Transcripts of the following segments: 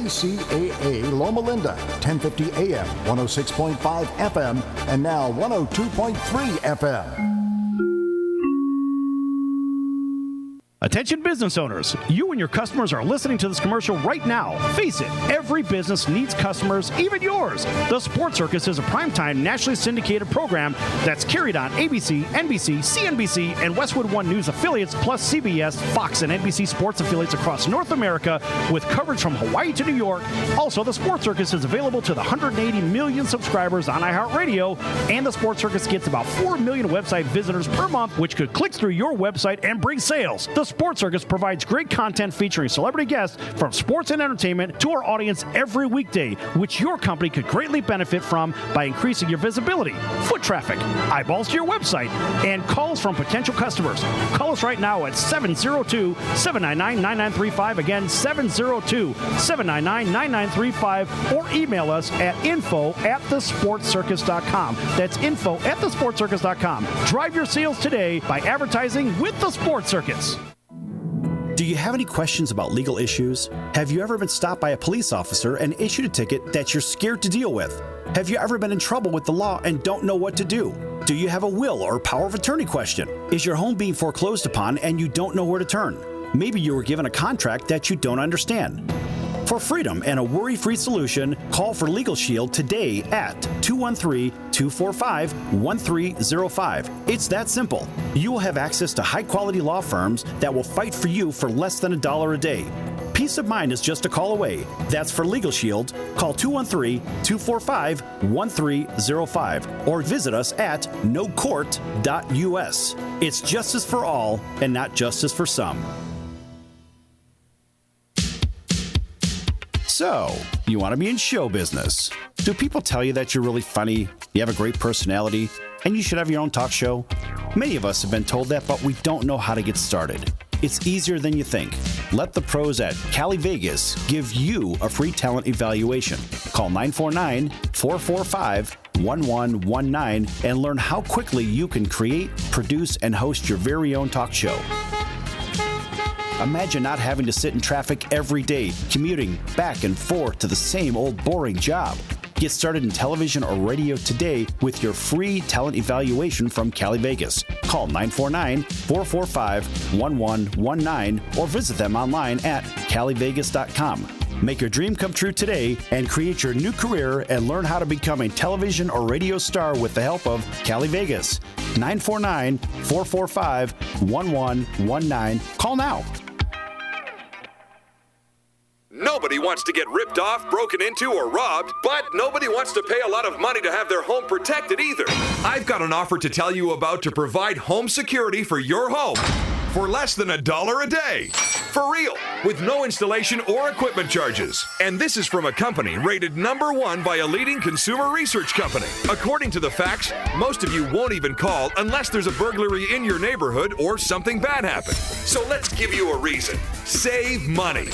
KCAA Loma Linda, 1050 AM, 106.5 FM, and now 102.3 FM. Attention business owners, you and your customers are listening to this commercial right now. Face it, every business needs customers, even yours. The Sports Circus is a primetime nationally syndicated program that's carried on ABC, NBC, CNBC, and Westwood One News affiliates, plus CBS, Fox, and NBC sports affiliates across North America with coverage from Hawaii to New York. Also, the Sports Circus is available to the 180 million subscribers on iHeartRadio, and the Sports Circus gets about 4 million website visitors per month, which could click through your website and bring sales. The Sports Circus provides great content featuring celebrity guests from sports and entertainment to our audience every weekday, which your company could greatly benefit from by increasing your visibility, foot traffic, eyeballs to your website, and calls from potential customers. Call us right now at 702-799-9935. Again, 702-799-9935, or email us at info@thesportscircus.com. That's info@thesportscircus.com. Drive your sales today by advertising with the Sports Circus. Do you have any questions about legal issues? Have you ever been stopped by a police officer and issued a ticket that you're scared to deal with? Have you ever been in trouble with the law and don't know what to do? Do you have a will or power of attorney question? Is your home being foreclosed upon and you don't know where to turn? Maybe you were given a contract that you don't understand. For freedom and a worry-free solution, call for Legal Shield today at 213-245-1305. It's that simple. You will have access to high-quality law firms that will fight for you for less than $1 a day. Peace of mind is just a call away. That's for Legal Shield. Call 213-245-1305 or visit us at nocourt.us. It's justice for all and not justice for some. So, you want to be in show business. Do people tell you that you're really funny, you have a great personality, and you should have your own talk show? Many of us have been told that, but we don't know how to get started. It's easier than you think. Let the pros at Cali Vegas give you a free talent evaluation. Call 949-445-1119 and learn how quickly you can create, produce, and host your very own talk show. Imagine not having to sit in traffic every day, commuting back and forth to the same old boring job. Get started in television or radio today with your free talent evaluation from Cali Vegas. Call 949-445-1119 or visit them online at calivegas.com. Make your dream come true today and create your new career and learn how to become a television or radio star with the help of Cali Vegas. 949-445-1119. Call now. Nobody wants to get ripped off, broken into, or robbed, but nobody wants to pay a lot of money to have their home protected either. I've got an offer to tell you about to provide home security for your home for less than $1 a day. For real, with no installation or equipment charges. And this is from a company rated #1 by a leading consumer research company. According to the facts, most of you won't even call unless there's a burglary in your neighborhood or something bad happened. So let's give you a reason. Save money.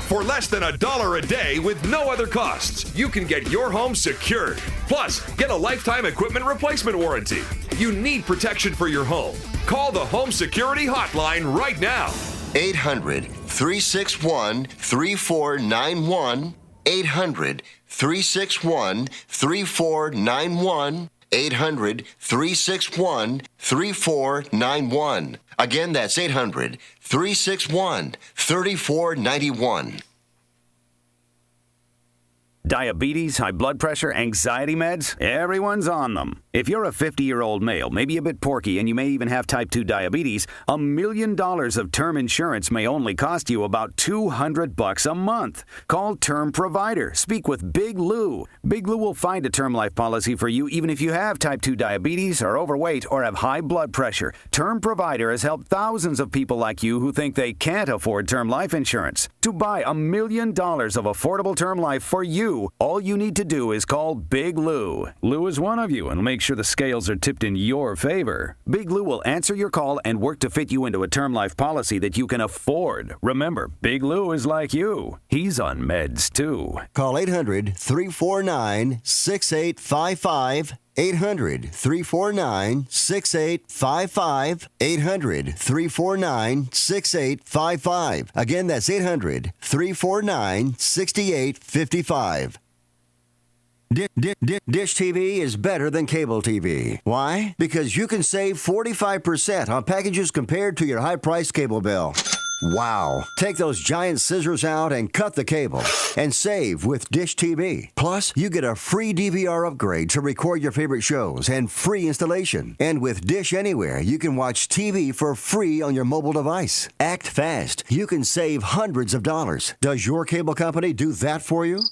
For less than $1 a day with no other costs, you can get your home secured. Plus, get a lifetime equipment replacement warranty. You need protection for your home. Call the Home Security Hotline right now. 800-361-3491. 800-361-3491. 800-361-3491. Again, that's 800-361-3491. Diabetes, high blood pressure, anxiety meds, everyone's on them. If you're a 50-year-old male, maybe a bit porky, and you may even have type 2 diabetes, $1 million of term insurance may only cost you about $200 a month. Call Term Provider. Speak with Big Lou. Big Lou will find a term life policy for you even if you have type 2 diabetes, are overweight, or have high blood pressure. Term Provider has helped thousands of people like you who think they can't afford term life insurance. To buy $1 million of affordable term life for you, all you need to do is call Big Lou. Lou is one of you and will make sure the scales are tipped in your favor. Big Lou will answer your call and work to fit you into a term life policy that you can afford. Remember, Big Lou is like you. He's on meds too. Call 800-349-6855. 800-349-6855. 800-349-6855. Again, that's 800-349-6855. Dish TV is better than cable TV. Why? Because you can save 45% on packages compared to your high-priced cable bill. Wow. Take those giant scissors out and cut the cable and save with Dish TV. Plus, you get a free DVR upgrade to record your favorite shows and free installation. And with Dish Anywhere, you can watch TV for free on your mobile device. Act fast. You can save hundreds of dollars. Does your cable company do that for you?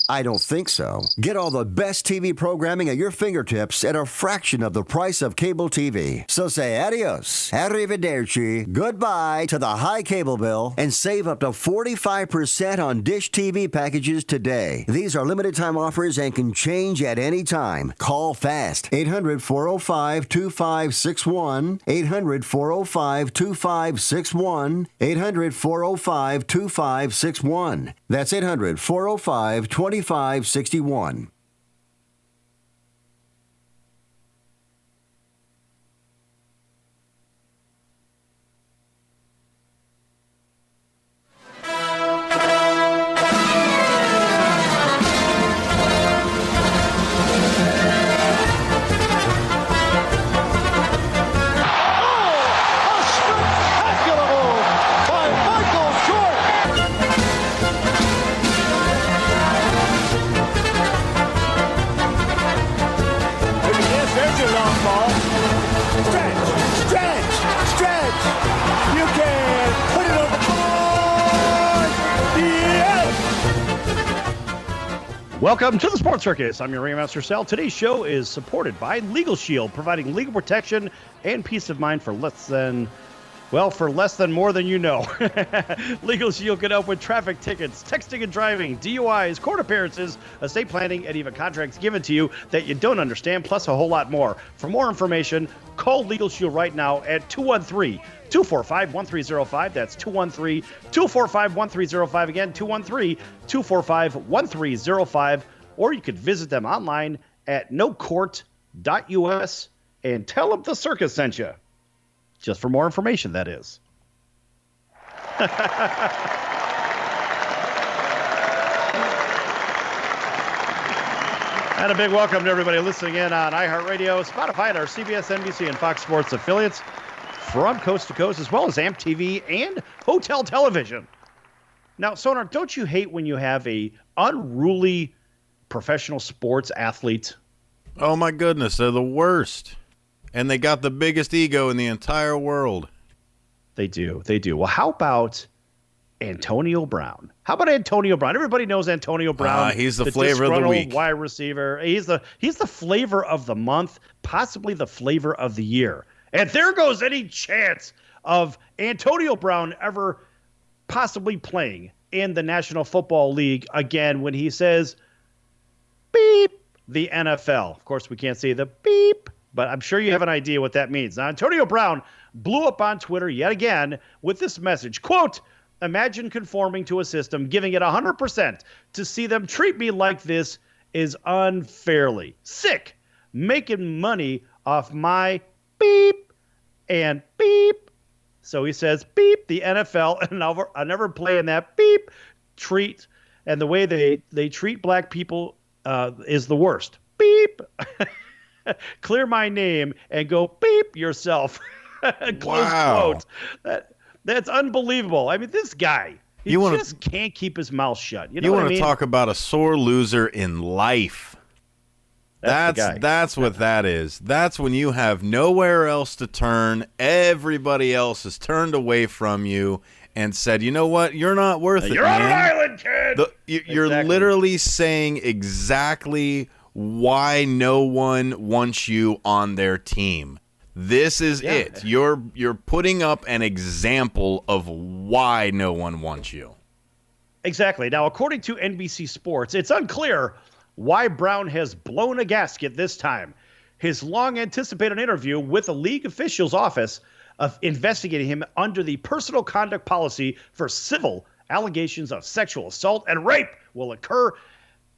I don't think so. Get all the best TV programming at your fingertips at a fraction of the price of cable TV. So say adios, arrivederci, goodbye to the high cable bill and save up to 45% on Dish TV packages today. These are limited time offers and can change at any time. Call fast. 800-405-2561. 800-405-2561. 800-405-2561. That's 800-405-2561. Welcome to the Sports Circus. I'm your Ringmaster Sal. Today's show is supported by Legal Shield, providing legal protection and peace of mind for less than more than you know. Legal Shield can help with traffic tickets, texting and driving, DUIs, court appearances, estate planning, and even contracts given to you that you don't understand, plus a whole lot more. For more information, call Legal Shield right now at 213-245-1305. That's 213-245-1305. Again, 213-245-1305. Or you could visit them online at nocourt.us and tell them the circus sent you. Just for more information, that is. And a big welcome to everybody listening in on iHeartRadio, Spotify, and our CBS, NBC, and Fox Sports affiliates from coast to coast, as well as AMP TV and Hotel Television. Now, Sonar, don't you hate when you have a unruly professional sports athlete? Oh, my goodness. They're the worst. And they got the biggest ego in the entire world. They do. They do. Well, how about Antonio Brown? How about Antonio Brown? Everybody knows Antonio Brown. He's the flavor of the week. Wide receiver. He's the flavor of the month, possibly the flavor of the year. And there goes any chance of Antonio Brown ever possibly playing in the National Football League again when he says, beep, the NFL. Of course, we can't say the beep, but I'm sure you have an idea what that means. Now, Antonio Brown blew up on Twitter yet again with this message, quote, "Imagine conforming to a system, giving it 100%. To see them treat me like this is unfairly. Sick. Making money off my beep and beep." So he says, beep, the NFL, and I'll never play in that beep treat. And the way they treat black people is the worst. Beep. Clear my name and go beep yourself. Close quote. That's unbelievable. I mean, this guy, he just can't keep his mouth shut. You want to talk about a sore loser in life. That's what that is. That's when you have nowhere else to turn. Everybody else has turned away from you and said, you know what? You're not worth it, You're man. on an island, kid. You're literally saying exactly why no one wants you on their team. This is it. You're putting up an example of why no one wants you. Exactly. Now, according to NBC Sports, it's unclear why Brown has blown a gasket this time. His long-anticipated interview with the league official's office of investigating him under the personal conduct policy for civil allegations of sexual assault and rape will occur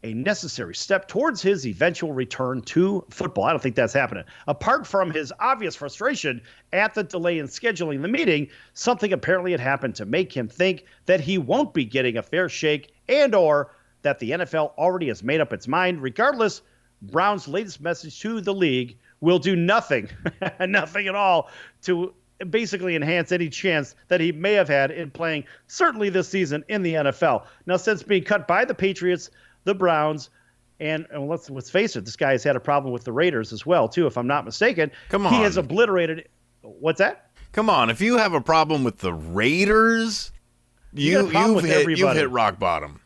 a necessary step towards his eventual return to football. I don't think that's happening. Apart from his obvious frustration at the delay in scheduling the meeting, something apparently had happened to make him think that he won't be getting a fair shake and or that the NFL already has made up its mind. Regardless, Brown's latest message to the league will do nothing, nothing at all to basically enhance any chance that he may have had in playing, certainly this season, in the NFL. Now, since being cut by the Patriots, the Browns, and let's face it, this guy has had a problem with the Raiders as well, too, if I'm not mistaken. Come on. He has obliterated. What's that? Come on. If you have a problem with the Raiders, you've hit rock bottom.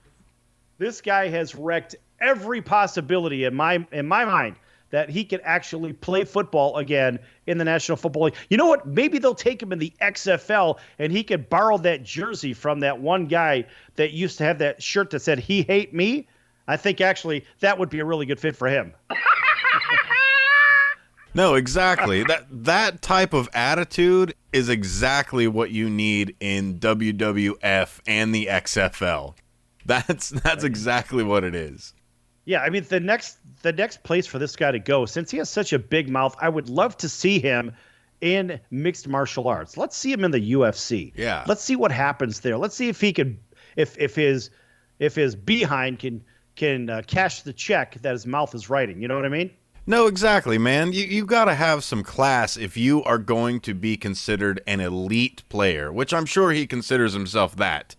This guy has wrecked every possibility in my mind that he can actually play football again in the National Football League. You know what? Maybe they'll take him in the XFL, and he could borrow that jersey from that one guy that used to have that shirt that said, "He hate me." I think actually that would be a really good fit for him. No, exactly. That type of attitude is exactly what you need in WWF and the XFL. That's exactly what it is. Yeah, I mean, the next place for this guy to go, since he has such a big mouth, I would love to see him in mixed martial arts. Let's see him in the UFC. Yeah. Let's see what happens there. Let's see if he can, if his behind can cash the check that his mouth is writing. You know what I mean? No, exactly, man. You got to have some class if you are going to be considered an elite player, which I'm sure he considers himself that.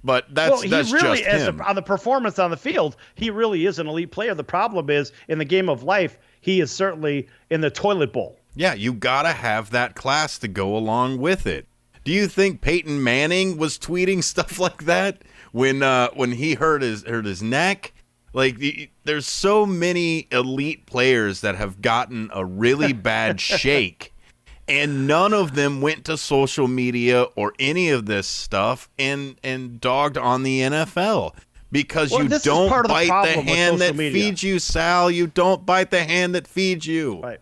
But that's really, just him. On the performance on the field, he really is an elite player. The problem is, in the game of life, he is certainly in the toilet bowl. Yeah, you got to have that class to go along with it. Do you think Peyton Manning was tweeting stuff like that when he hurt his neck? Like, there's so many elite players that have gotten a really bad shake. And none of them went to social media or any of this stuff and dogged on the NFL. Because you don't bite the hand that feeds you, Sal. You don't bite the hand that feeds you. Right.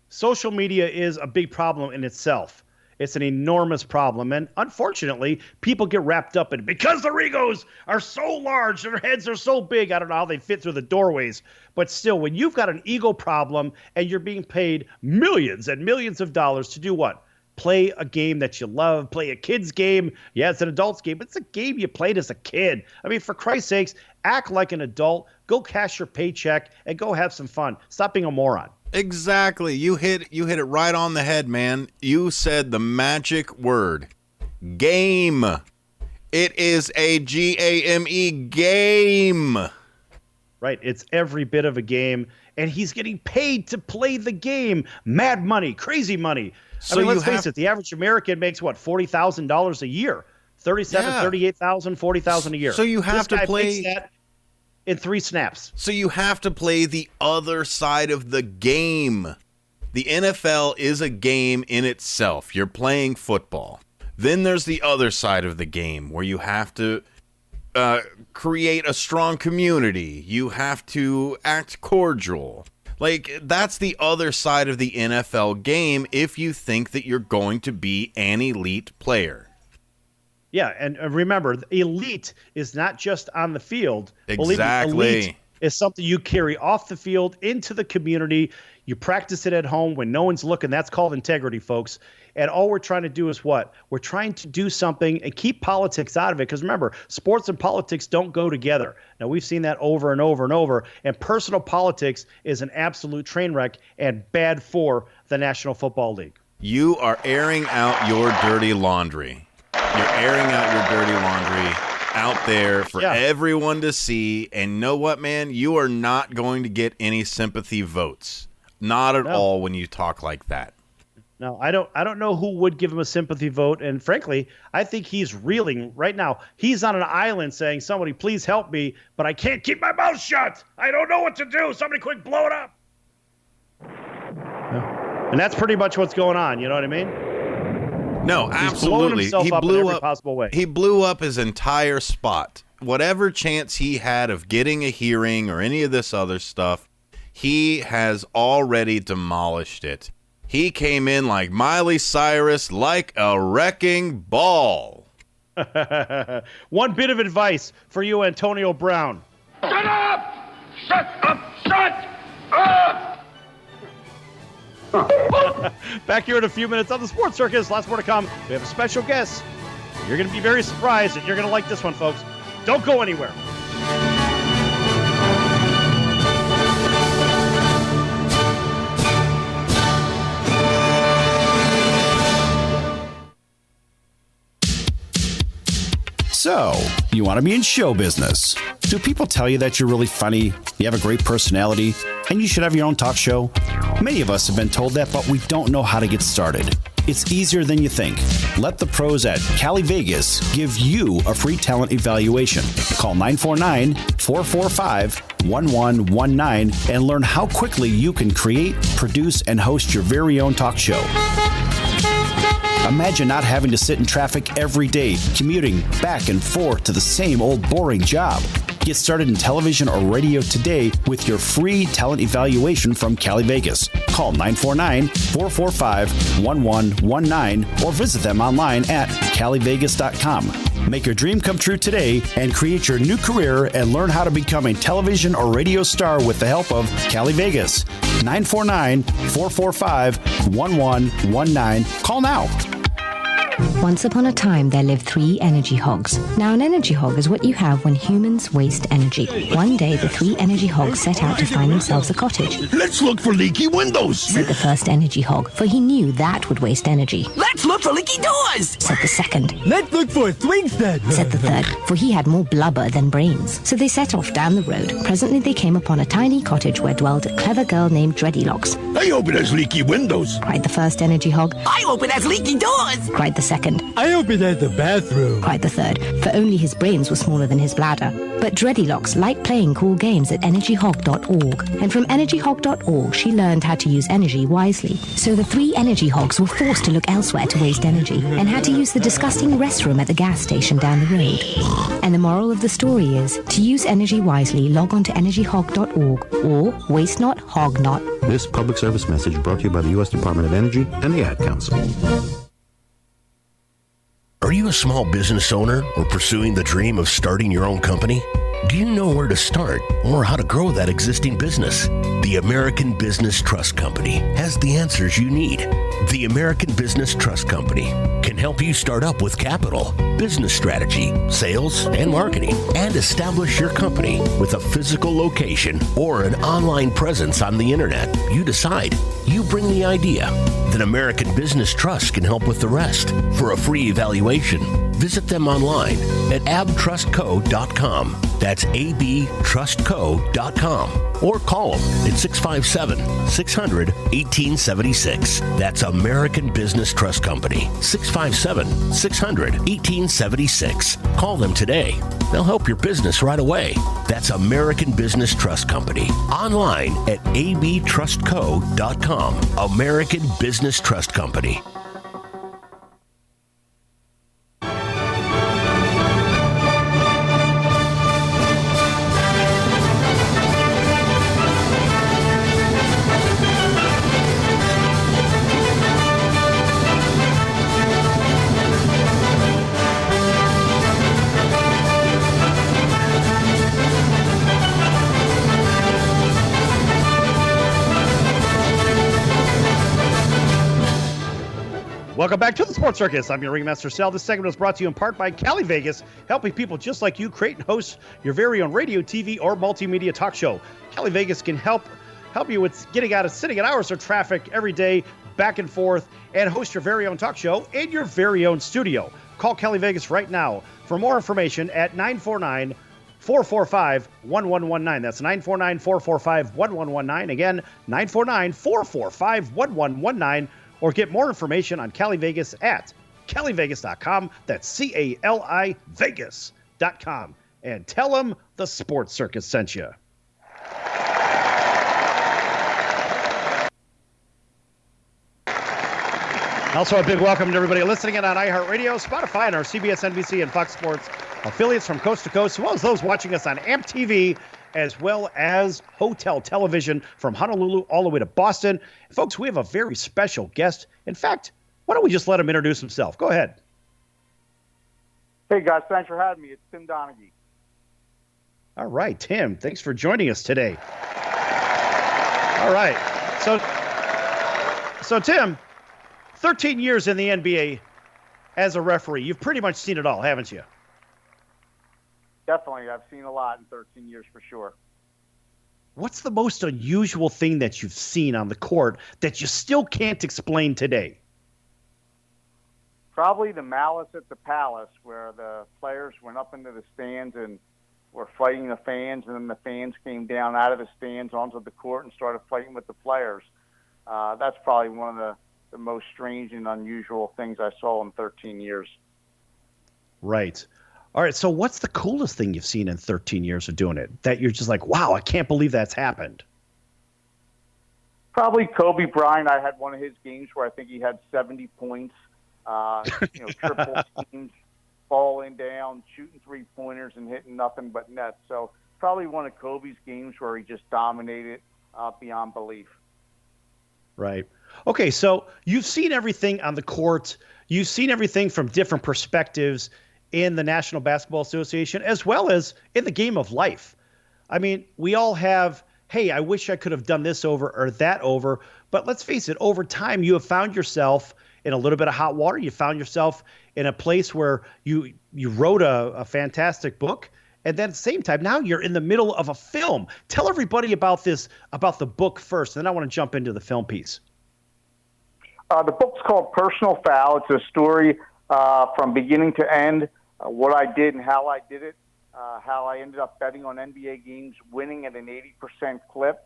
Social media is a big problem in itself. It's an enormous problem. And unfortunately, people get wrapped up in it because their egos are so large, their heads are so big. I don't know how they fit through the doorways. But still, when you've got an ego problem and you're being paid millions and millions of dollars to do what? Play a game that you love, play a kid's game. Yeah, it's an adult's game, but it's a game you played as a kid. I mean, for Christ's sakes, act like an adult, go cash your paycheck, and go have some fun. Stop being a moron. Exactly. You hit it right on the head, man. You said the magic word. Game. It is a G-A-M-E game. Right. It's every bit of a game, and he's getting paid to play the game. Mad money, crazy money. So I mean, let's face it, the average American makes, what, $40,000 a year? $38,000, $40,000 a year. So you have to play makes that in 3 snaps. So you have to play the other side of the game. The NFL is a game in itself. You're playing football. Then there's the other side of the game where you have to create a strong community. You have to act cordial. Like, that's the other side of the NFL game if you think that you're going to be an elite player. Yeah, and remember, elite is not just on the field. Exactly. Elite is something you carry off the field into the community. You practice it at home when no one's looking. That's called integrity, folks. And all we're trying to do is what? We're trying to do something and keep politics out of it. Because remember, sports and politics don't go together. Now, we've seen that over and over and over. And personal politics is an absolute train wreck and bad for the National Football League. You are airing out your dirty laundry. You're airing out your dirty laundry out there for everyone to see. And know what, man? You are not going to get any sympathy votes. Not at all when you talk like that. No, I don't know who would give him a sympathy vote. And frankly, I think he's reeling right now. He's on an island saying, somebody please help me, but I can't keep my mouth shut. I don't know what to do. Somebody quick blow it up. Yeah. And that's pretty much what's going on. You know what I mean? No, absolutely. He blew up possible way. He blew up his entire spot. Whatever chance he had of getting a hearing or any of this other stuff, he has already demolished it. He came in like Miley Cyrus, like a wrecking ball. One bit of advice for you, Antonio Brown. Shut up! Shut up! Shut up! Back here in a few minutes on the Sports Circus. Lots more to come. We have a special guest. You're going to be very surprised, and you're going to like this one, folks. Don't go anywhere. So, you want to be in show business. Do people tell you that you're really funny, you have a great personality, and you should have your own talk show? Many of us have been told that, but we don't know how to get started. It's easier than you think. Let the pros at Cali Vegas give you a free talent evaluation. Call 949-445-1119 and learn how quickly you can create, produce, and host your very own talk show. Imagine not having to sit in traffic every day, commuting back and forth to the same old boring job. Get started in television or radio today with your free talent evaluation from Cali Vegas. Call 949-445-1119 or visit them online at calivegas.com. Make your dream come true today and create your new career and learn how to become a television or radio star with the help of Cali Vegas. 949-445-1119. Call now. Once upon a time, there lived 3 energy hogs. Now, an energy hog is what you have when humans waste energy. One day, the 3 energy hogs set out to find themselves a cottage. Let's look for leaky windows, Said the first energy hog, for he knew that would waste energy. Let's look for leaky doors, Said the second. Let's look for a swing set, Said the third, for he had more blubber than brains. So they set off down the road. Presently, they came upon a tiny cottage where dwelled a clever girl named Dreadylocks. I hope it has leaky windows. Cried the first energy hog. I hope it has leaky doors. Cried the second. I hope it has the bathroom. Cried the third, for only his brains were smaller than his bladder. But Dreadylocks liked playing cool games at energyhog.org, and from energyhog.org she learned how to use energy wisely. So the 3 energy hogs were forced to look elsewhere to waste energy, and had to use the disgusting restroom at the gas station down the road. And the moral of the story is, to use energy wisely, log on to energyhog.org, or waste not, hog not. This public service message brought to you by the U.S. Department of Energy and the Ad Council. Are you a small business owner or pursuing the dream of starting your own company? Do you know where to start or how to grow that existing business? The American Business Trust Company has the answers you need. The American Business Trust Company can help you start up with capital, business strategy, sales, and marketing, and establish your company with a physical location or an online presence on the internet. You decide. You bring the idea. Then American Business Trust can help with the rest. For a free evaluation, visit them online at abtrustco.com. That's abtrustco.com. Or call them at 657-600-1876. That's American Business Trust Company. 657-600-1876. Call them today. They'll help your business right away. That's American Business Trust Company. Online at abtrustco.com. American Business Trust Company. Welcome back to the Sports Circus. I'm your Ringmaster Sal. This segment is brought to you in part by Cali Vegas, helping people just like you create and host your very own radio, TV, or multimedia talk show. Cali Vegas can help you with sitting at hours of traffic every day, back and forth, and host your very own talk show in your very own studio. Call Cali Vegas right now for more information at 949-445-1119. That's 949-445-1119. Again, 949-445-1119. Or get more information on Cali Vegas at calivegas.com. That's CALI Vegas.com. And tell them the Sports Circus sent you. Also, a big welcome to everybody listening in on iHeartRadio, Spotify, and our CBS, NBC, and Fox Sports affiliates from coast to coast, as well as those watching us on AMP TV, as well as Hotel Television from Honolulu all the way to Boston. Folks, we have a very special guest. In fact, why don't we just let him introduce himself? Go ahead. Hey, guys. Thanks for having me. It's Tim Donaghy. All right, Tim, thanks for joining us today. All right. So Tim, 13 years in the NBA as a referee. You've pretty much seen it all, haven't you? Definitely. I've seen a lot in 13 years for sure. What's the most unusual thing that you've seen on the court that you still can't explain today? Probably the malice at the Palace, where the players went up into the stands and were fighting the fans, and then the fans came down out of the stands onto the court and started fighting with the players. That's probably one of the most strange and unusual things I saw in 13 years. Right. All right, so what's the coolest thing you've seen in 13 years of doing it that you're just like, wow, I can't believe that's happened? Probably Kobe Bryant. I had one of his games where I think he had 70 points, triple teams, falling down, shooting three-pointers, and hitting nothing but nets. So probably one of Kobe's games where he just dominated beyond belief. Right. Okay, so you've seen everything on the court. You've seen everything from different perspectives in the National Basketball Association, as well as in the game of life. I mean, we all have, hey, I wish I could have done this over or that over. But let's face it, over time, you have found yourself in a little bit of hot water. You found yourself in a place where you wrote a fantastic book. And then at the same time, now you're in the middle of a film. Tell everybody about the book first, and then I want to jump into the film piece. The book's called Personal Foul. It's a story from beginning to end, what I did and how I did it, how I ended up betting on NBA games, winning at an 80% clip,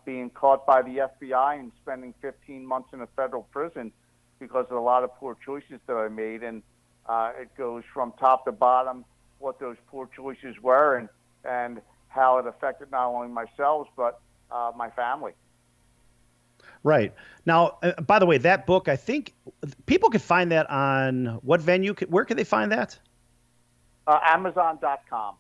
being caught by the FBI and spending 15 months in a federal prison because of a lot of poor choices that I made. And it goes from top to bottom what those poor choices were and how it affected not only myself but my family. Right. Now, by the way, that book, I think people can find that on what venue? Where can they find that? Amazon.com.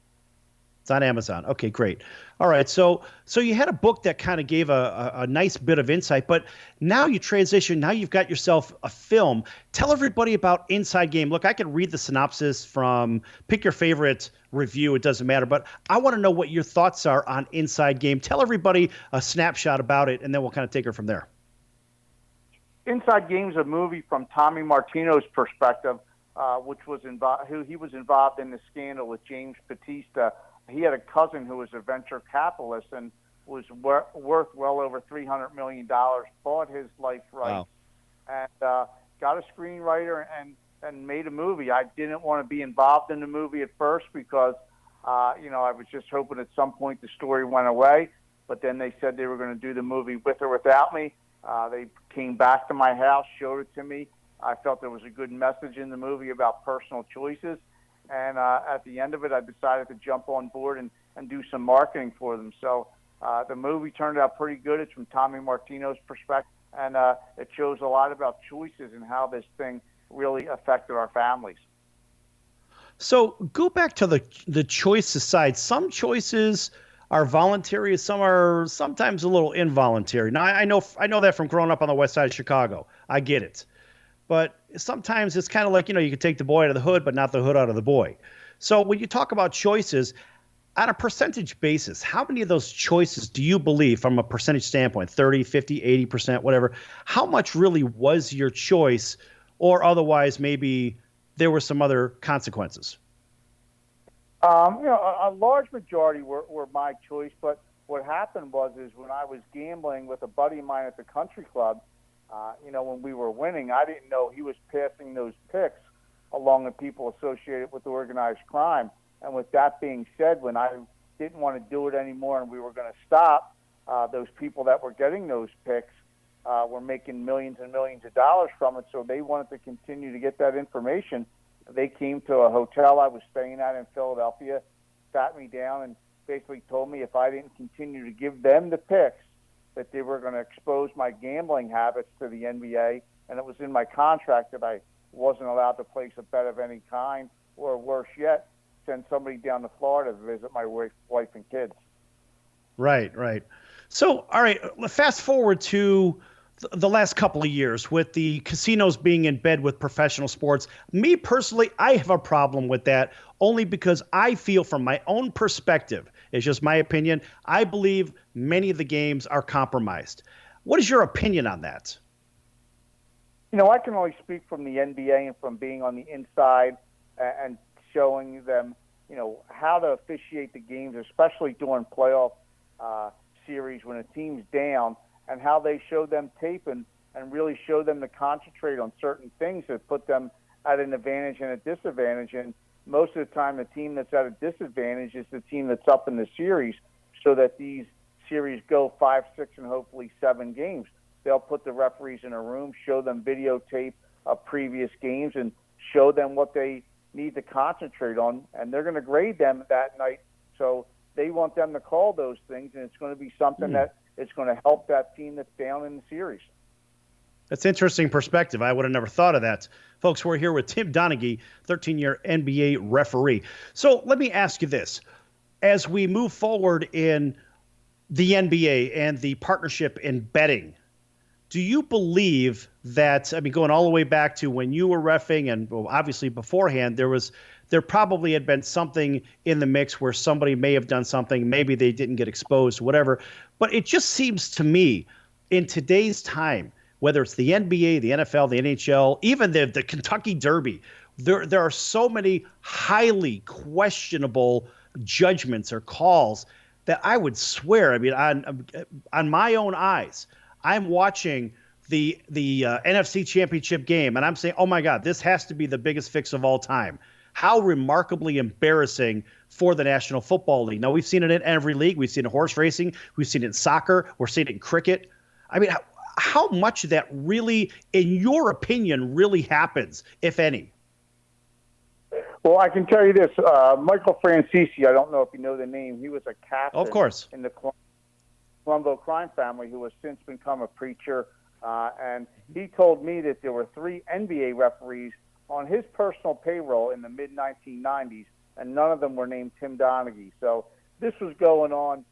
It's on Amazon. Okay, great. All right. So you had a book that kind of gave a nice bit of insight, but now you transition. Now you've got yourself a film. Tell everybody about Inside Game. Look, I can read the synopsis from pick your favorite review. It doesn't matter, but I want to know what your thoughts are on Inside Game. Tell everybody a snapshot about it, and then we'll kind of take her from there. Inside Game is a movie from Tommy Martino's perspective, which was he was involved in the scandal with James Batista. He had a cousin who was a venture capitalist and was worth well over $300 million, bought his life rights, and got a screenwriter and made a movie. I didn't want to be involved in the movie at first because, I was just hoping at some point the story went away. But then they said they were going to do the movie with or without me. They came back to my house, showed it to me. I felt there was a good message in the movie about personal choices. And at the end of it, I decided to jump on board and do some marketing for them. So the movie turned out pretty good. It's from Tommy Martino's perspective, and it shows a lot about choices and how this thing really affected our families. So go back to the choices side. Some choices are voluntary, some are sometimes a little involuntary. Now, I know that from growing up on the west side of Chicago. I get it. But sometimes it's kind of like, you can take the boy out of the hood, but not the hood out of the boy. So when you talk about choices, on a percentage basis, how many of those choices do you believe from a percentage standpoint, 30, 50, 80%, whatever, how much really was your choice, or otherwise maybe there were some other consequences? A large majority were my choice, but what happened was when I was gambling with a buddy of mine at the country club, when we were winning, I didn't know he was passing those picks along to people associated with organized crime. And with that being said, when I didn't want to do it anymore and we were going to stop, those people that were getting those picks were making millions and millions of dollars from it. So they wanted to continue to get that information. They came to a hotel I was staying at in Philadelphia, sat me down, and basically told me if I didn't continue to give them the picks, that they were going to expose my gambling habits to the NBA, and it was in my contract that I wasn't allowed to place a bet of any kind, or worse yet, send somebody down to Florida to visit my wife and kids. Right. So, all right, fast forward to the last couple of years with the casinos being in bed with professional sports. Me personally, I have a problem with that only because I feel from my own perspective, it's just my opinion, I believe many of the games are compromised. What is your opinion on that? I can only speak from the NBA and from being on the inside and showing them, how to officiate the games, especially during playoff series when a team's down, and how they show them tape and really show them to concentrate on certain things that put them at an advantage and a disadvantage. And most of the time, the team that's at a disadvantage is the team that's up in the series, so that these series go 5, 6, and hopefully 7 games. They'll put the referees in a room, show them videotape of previous games, and show them what they need to concentrate on, and they're going to grade them that night. So they want them to call those things, and it's going to be something that it's going to help that team that's down in the series. That's interesting perspective. I would have never thought of that. Folks, we're here with Tim Donaghy, 13-year NBA referee. So let me ask you this. As we move forward in the NBA and the partnership in betting, do you believe that, going all the way back to when you were reffing and obviously beforehand, there probably had been something in the mix where somebody may have done something, maybe they didn't get exposed, whatever. But it just seems to me in today's time, whether it's the NBA, the NFL, the NHL, even the Kentucky Derby, there are so many highly questionable judgments or calls that I would swear, on my own eyes, I'm watching the NFC Championship game, and I'm saying, oh, my God, this has to be the biggest fix of all time. How remarkably embarrassing for the National Football League. Now, we've seen it in every league. We've seen it in horse racing. We've seen it in soccer. We're seeing it in cricket. How much of that really, in your opinion, really happens, if any? Well, I can tell you this. Michael Francisi, I don't know if you know the name. He was a captain of course. in the Colombo crime family who has since become a preacher. And he told me that there were 3 NBA referees on his personal payroll in the mid-1990s, and none of them were named Tim Donaghy. So this was going on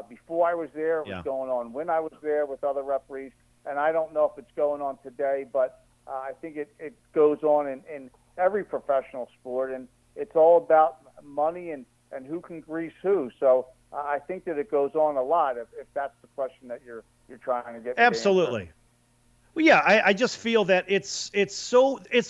before I was there. It was going on when I was there with other referees. And I don't know if it's going on today, but I think it goes on in every professional sport. And it's all about money and who can grease who. So I think that it goes on a lot if that's the question that you're trying to get. Absolutely. Well, yeah, I just feel that it's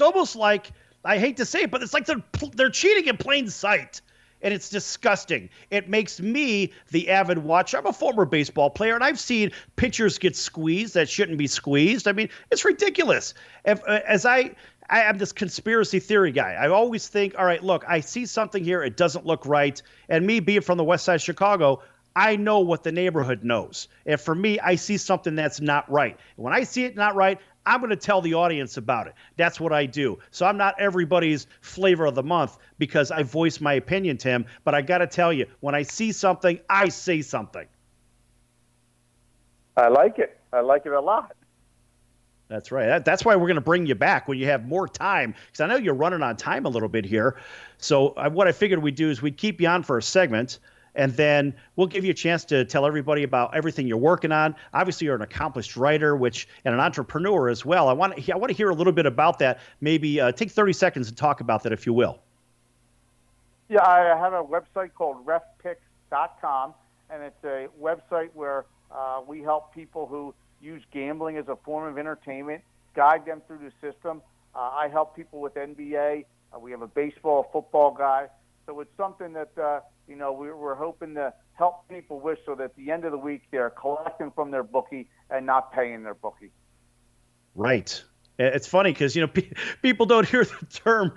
almost like, I hate to say it, but it's like they're cheating in plain sight, and it's disgusting. It makes me, the avid watcher, I'm a former baseball player, and I've seen pitchers get squeezed that shouldn't be squeezed. It's ridiculous. I'm this conspiracy theory guy. I always think, all right, look, I see something here, it doesn't look right, and me being from the west side of Chicago, I know what the neighborhood knows. And for me, I see something that's not right. When I see it not right, I'm going to tell the audience about it. That's what I do. So I'm not everybody's flavor of the month because I voice my opinion, Tim. But I got to tell you, when I see something, I say something. I like it. I like it a lot. That's right. That's why we're going to bring you back when you have more time, because I know you're running on time a little bit here. So what I figured we'd do is we'd keep you on for a segment, and then we'll give you a chance to tell everybody about everything you're working on. Obviously, you're an accomplished writer, and an entrepreneur as well. I want to hear a little bit about that. Maybe take 30 seconds to talk about that, if you will. Yeah, I have a website called refpicks.com, and it's a website where we help people who use gambling as a form of entertainment, guide them through the system. I help people with NBA. We have a baseball, football guy. So it's something that, we're hoping to help people with, so that at the end of the week they're collecting from their bookie and not paying their bookie. Right. It's funny because, people don't hear the term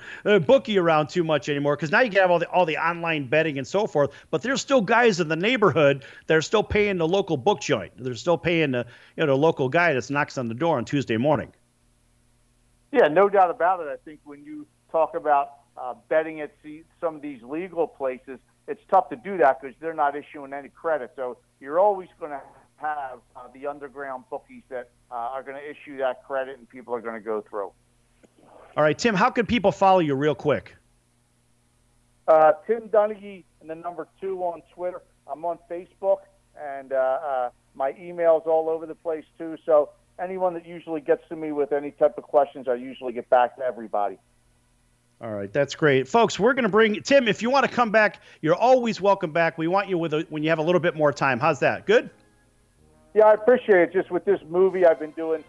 bookie around too much anymore, because now you can have all the online betting and so forth. But there's still guys in the neighborhood that are still paying the local book joint. They're still paying the local guy that knocks on the door on Tuesday morning. Yeah, no doubt about it. I think when you talk about betting at some of these legal places, it's tough to do that because they're not issuing any credit. So you're always going to have the underground bookies that are going to issue that credit, and people are going to go through. All right, Tim, how can people follow you real quick? Tim Donaghy and the number 2 on Twitter. I'm on Facebook, and my email's all over the place too. So anyone that usually gets to me with any type of questions, I usually get back to everybody. All right, that's great. Folks, we're going to bring Tim, if you want to come back, you're always welcome back. We want you when you have a little bit more time. How's that? Good? Yeah, I appreciate it. Just with this movie, I've been doing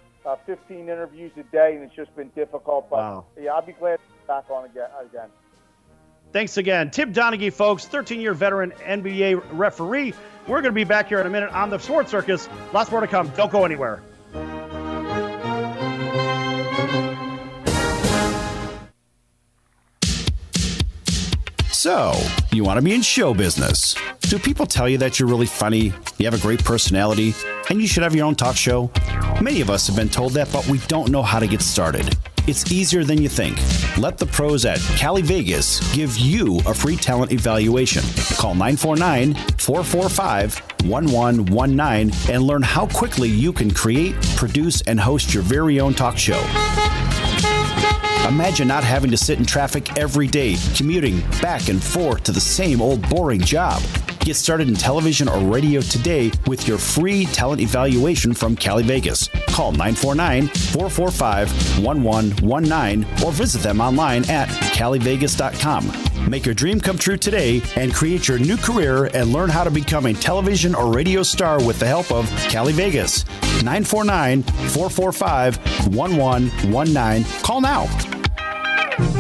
15 interviews a day, and it's just been difficult. But, wow. Yeah, I'll be glad to be back on again. Thanks again. Tim Donaghy, folks, 13-year veteran NBA referee. We're going to be back here in a minute on the Sports Circus. Lots more to come. Don't go anywhere. So, you want to be in show business. Do people tell you that you're really funny, you have a great personality, and you should have your own talk show? Many of us have been told that, but we don't know how to get started. It's easier than you think. Let the pros at Cali Vegas give you a free talent evaluation. Call 949-445-1119 and learn how quickly you can create, produce, and host your very own talk show. Imagine not having to sit in traffic every day, commuting back and forth to the same old boring job. Get started in television or radio today with your free talent evaluation from Cali Vegas. Call 949-445-1119 or visit them online at calivegas.com. Make your dream come true today and create your new career and learn how to become a television or radio star with the help of Cali Vegas. 949-445-1119. Call now.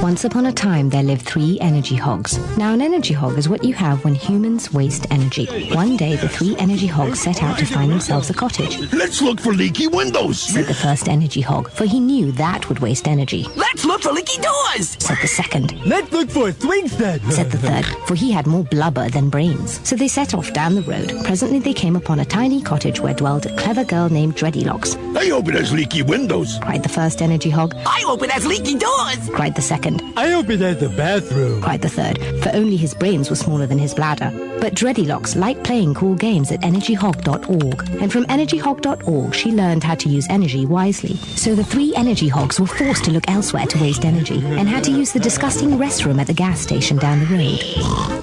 Once upon a time, there lived 3 energy hogs. Now, an energy hog is what you have when humans waste energy. One day, the 3 energy hogs set out to find themselves a cottage. Let's look for leaky windows, said the first energy hog, for he knew that would waste energy. Let's look for leaky doors, said the second. Let's look for twinks then, said the third, for he had more blubber than brains. So they set off down the road. Presently, they came upon a tiny cottage where dwelled a clever girl named Dreadylocks. I hope it has leaky windows, cried the first energy hog. I hope it has leaky doors, cried the second. I hope it has a bathroom, cried the third, for only his brains were smaller than his bladder. But Dreadylocks liked playing cool games at energyhog.org, and from energyhog.org she learned how to use energy wisely. So the 3 energy hogs were forced to look elsewhere to waste energy, and had to use the disgusting restroom at the gas station down the road.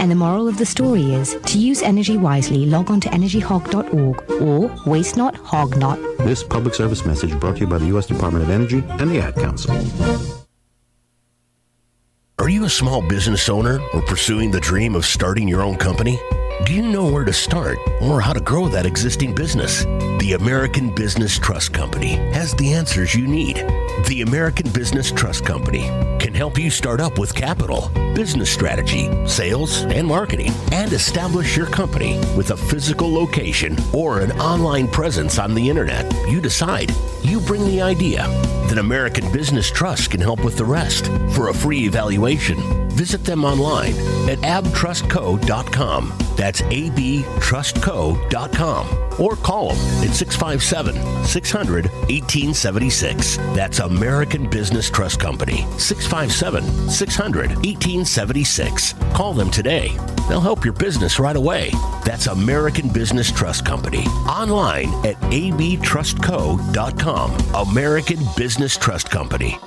And the moral of the story is, to use energy wisely, log on to energyhog.org, or waste not, hog not. This public service message brought to you by the U.S. Department of Energy and the Ad Council. Are you a small business owner or pursuing the dream of starting your own company? Do you know where to start or how to grow that existing business? The American Business Trust Company has the answers you need. The American Business Trust Company can help you start up with capital, business strategy, sales, and marketing, and establish your company with a physical location or an online presence on the internet. You decide. You bring the idea. Then American Business Trust can help with the rest. For a free evaluation, visit them online at abtrustco.com. That's abtrustco.com. Or call them at 657-600-1876. That's American Business Trust Company. 657-600-1876. Call them today. They'll help your business right away. That's American Business Trust Company. Online at abtrustco.com. American Business Trust Company.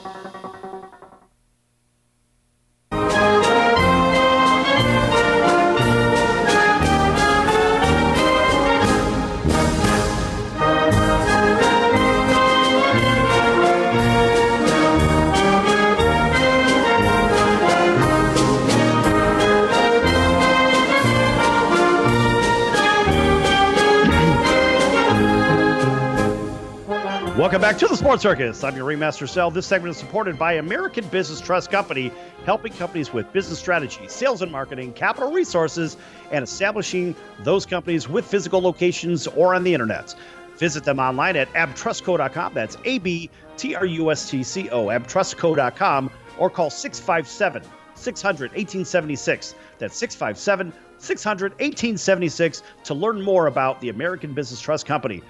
Welcome back to the Sports Circus. I'm your Ringmaster Sal. This segment is supported by American Business Trust Company, helping companies with business strategy, sales and marketing, capital resources, and establishing those companies with physical locations or on the internet. Visit them online at abtrustco.com. That's ABTRUSTCO, abtrustco.com, or call 657-600-1876. That's 657-600-1876 to learn more about the American Business Trust Company.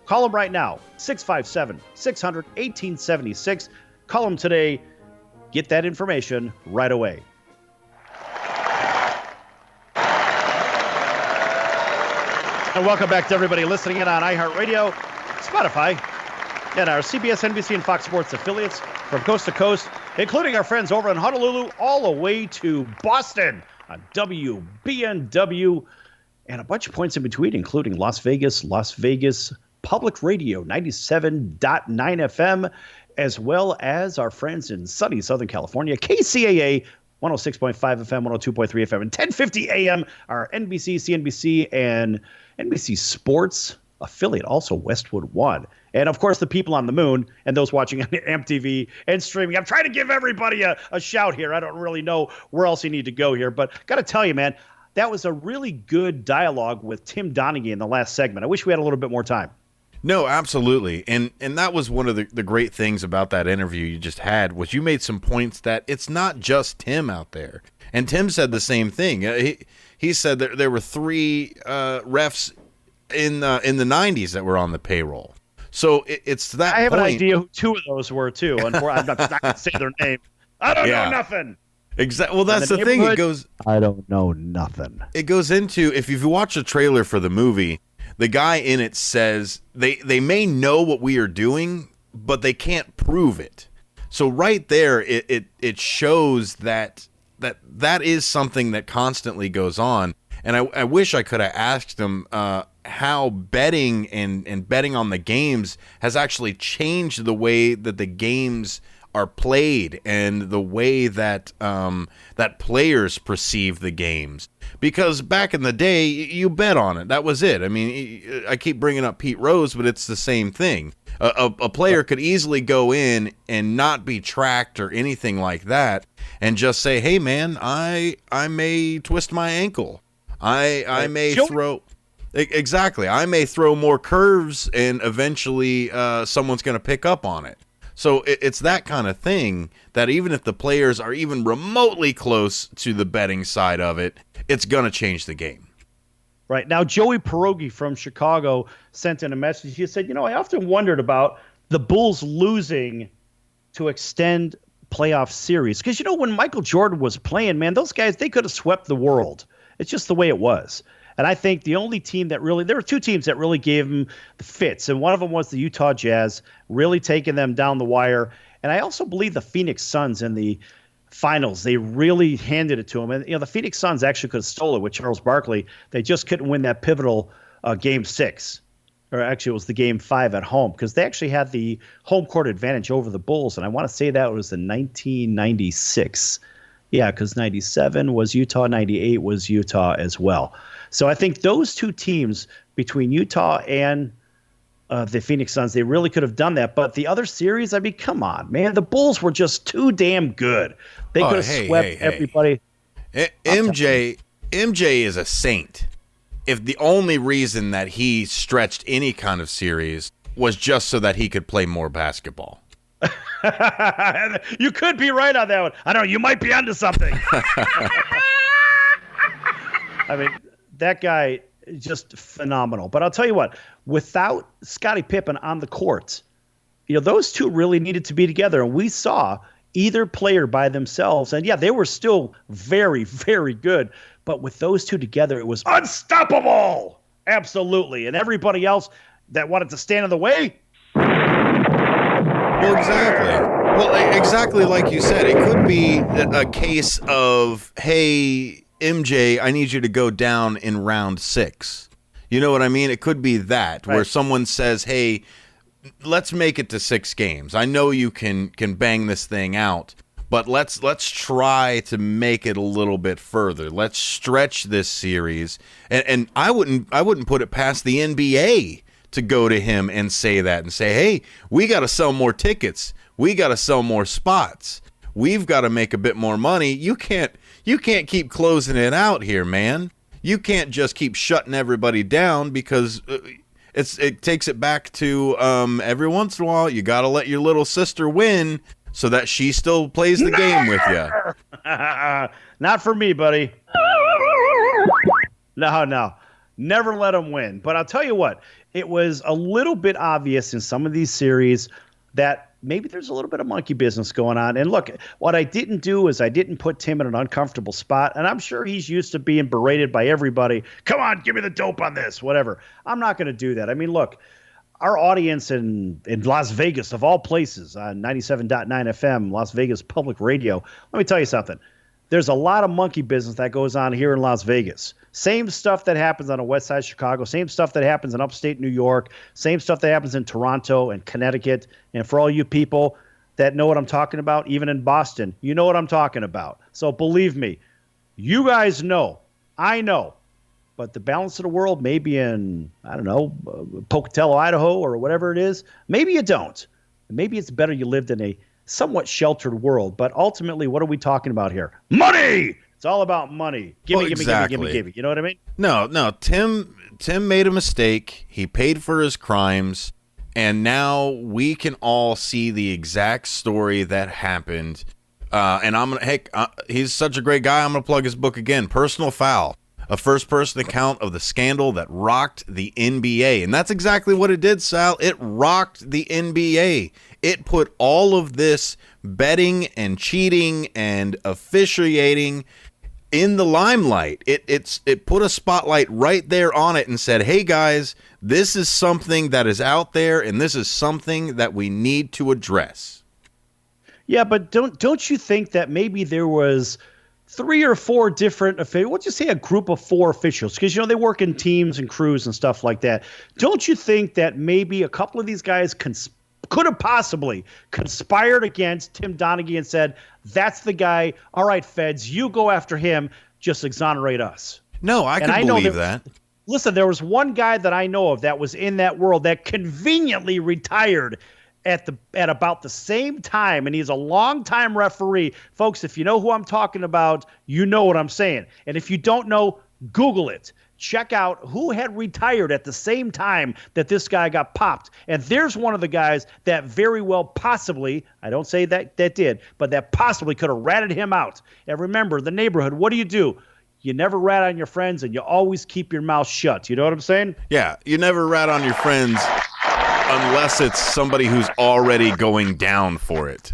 Call them right now, 657-600-1876. Call them today. Get that information right away. And welcome back to everybody listening in on iHeartRadio, Spotify, and our CBS, NBC, and Fox Sports affiliates from coast to coast, including our friends over in Honolulu, all the way to Boston on WBNW, and a bunch of points in between, including Las Vegas, Public Radio 97.9 FM, as well as our friends in sunny Southern California, KCAA 106.5 FM, 102.3 FM, and 1050 AM, our NBC, CNBC, and NBC Sports affiliate, also Westwood One. And, of course, the people on the moon and those watching on MTV and streaming. I'm trying to give everybody a shout here. I don't really know where else you need to go here. But got to tell you, man, that was a really good dialogue with Tim Donaghy in the last segment. I wish we had a little bit more time. No, absolutely. And that was one of the great things about that interview you just had, was you made some points that it's not just Tim out there. And Tim said the same thing. He said that there were 3 refs in the 90s that were on the payroll. So it's that I have point. an idea who 2 of those were, too. I'm not going to say their name. I don't know nothing. Exactly. Well, that's the thing. It goes. I don't know nothing. It goes into, if you watch the trailer for the movie, the guy in it says they may know what we are doing, but they can't prove it. So right there, it shows that is something that constantly goes on. And I wish I could have asked him how betting and betting on the games has actually changed the way that the games are played and the way that that players perceive the games. Because back in the day, you bet on it. That was it. I mean, I keep bringing up Pete Rose, but it's the same thing. A player could easily go in and not be tracked or anything like that and just say, hey, man, I may twist my ankle. I may throw... Exactly. I may throw more curves and eventually someone's going to pick up on it. So it's that kind of thing that even if the players are even remotely close to the betting side of it, it's going to change the game. Right. Now, Joey Pierogi from Chicago sent in a message. He said, I often wondered about the Bulls losing to extend playoff series. Because, when Michael Jordan was playing, man, those guys, they could have swept the world. It's just the way it was. And I think the only team that really – there were 2 teams that really gave them the fits, and one of them was the Utah Jazz, really taking them down the wire. And I also believe the Phoenix Suns in the finals, they really handed it to them. And, the Phoenix Suns actually could have stolen it with Charles Barkley. They just couldn't win that pivotal Game 6. Or actually, it was the Game 5 at home because they actually had the home court advantage over the Bulls. And I want to say that was in 1996. Yeah, because 97 was Utah, 98 was Utah as well. So I think those 2 teams between Utah and the Phoenix Suns, they really could have done that. But the other series, I mean, come on, man. The Bulls were just too damn good. They could have swept everybody. MJ is a saint. If the only reason that he stretched any kind of series was just so that he could play more basketball. You could be right on that one. I don't know. You might be onto something. I mean, that guy is just phenomenal. But I'll tell you what, without Scottie Pippen on the court, those 2 really needed to be together. And we saw either player by themselves. And, yeah, they were still very, very good. But with those 2 together, it was unstoppable. Absolutely. And everybody else that wanted to stand in the way. Well, exactly. Well, exactly like you said, it could be a case of, hey, MJ, I need you to go down in round 6. You know what I mean? It could be that, right, where someone says, hey, let's make it to 6 games. I know you can bang this thing out, but let's try to make it a little bit further. Let's stretch this series. And I wouldn't put it past the NBA to go to him and say that and say, hey, we got to sell more tickets. We got to sell more spots. We've got to make a bit more money. You can't keep closing it out here, man. You can't just keep shutting everybody down because it takes it back to every once in a while you got to let your little sister win so that she still plays the game with you. Not for me, buddy. No. Never let them win. But I'll tell you what, it was a little bit obvious in some of these series that maybe there's a little bit of monkey business going on. And look, what I didn't do is I didn't put Tim in an uncomfortable spot. And I'm sure he's used to being berated by everybody. Come on, give me the dope on this, whatever. I'm not going to do that. I mean, look, our audience in Las Vegas, of all places, on 97.9 FM, Las Vegas Public Radio, let me tell you something. there's a lot of monkey business that goes on here in Las Vegas. Same stuff that happens on the west side of Chicago, same stuff that happens in upstate New York, same stuff that happens in Toronto and Connecticut. And for all you people that know what I'm talking about, even in Boston, you know what I'm talking about. So believe me, you guys know, I know, but the balance of the world, maybe in, I don't know, Pocatello, Idaho, or whatever it is, maybe you don't. Maybe it's better you lived in a somewhat sheltered world. But ultimately, what are we talking about here? Money! It's all about money. Give me. You know what I mean? No. Tim made a mistake. He paid for his crimes. And now we can all see the exact story that happened. And I'm going to, he's such a great guy. I'm going to plug his book again, Personal Foul, a first-person account of the scandal that rocked the NBA. And that's exactly what it did, Sal. It rocked the NBA. It put all of this betting and cheating and officiating in the limelight. It put a spotlight right there on it and said, hey, guys, this is something that is out there, and this is something that we need to address. Yeah, but don't you think that maybe there was 3 or 4 different officials? Let's just say a group of 4 officials, because, they work in teams and crews and stuff like that. Don't you think that maybe a couple of these guys could have possibly conspired against Tim Donaghy and said, that's the guy. All right, feds, you go after him. Just exonerate us. No, I can believe that. Listen, there was one guy that I know of that was in that world that conveniently retired at about the same time, and he's a longtime referee. Folks, if you know who I'm talking about, you know what I'm saying. And if you don't know, Google it. Check out who had retired at the same time that this guy got popped. And there's one of the guys that very well possibly, I don't say that did, but that possibly could have ratted him out. And remember, the neighborhood, what do? You never rat on your friends, and you always keep your mouth shut. You know what I'm saying? Yeah, you never rat on your friends unless it's somebody who's already going down for it.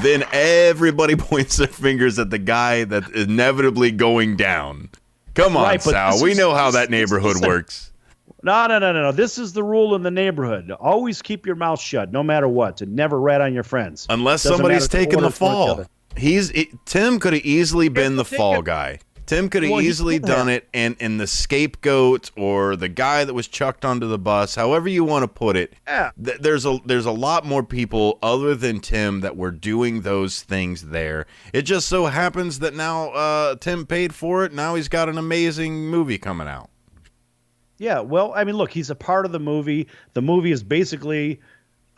Then everybody points their fingers at the guy that's inevitably going down. Come on, right, Sal. We know how that neighborhood works. No. This is the rule in the neighborhood. Always keep your mouth shut, no matter what, and never rat on your friends. Unless somebody's taking the fall. Tim could have easily been the fall guy. Tim could have easily done it, and the scapegoat or the guy that was chucked onto the bus, however you want to put it. Yeah. There's a lot more people other than Tim that were doing those things there. It just so happens that now Tim paid for it. Now he's got an amazing movie coming out. Yeah, well, I mean, look, he's a part of the movie. The movie is basically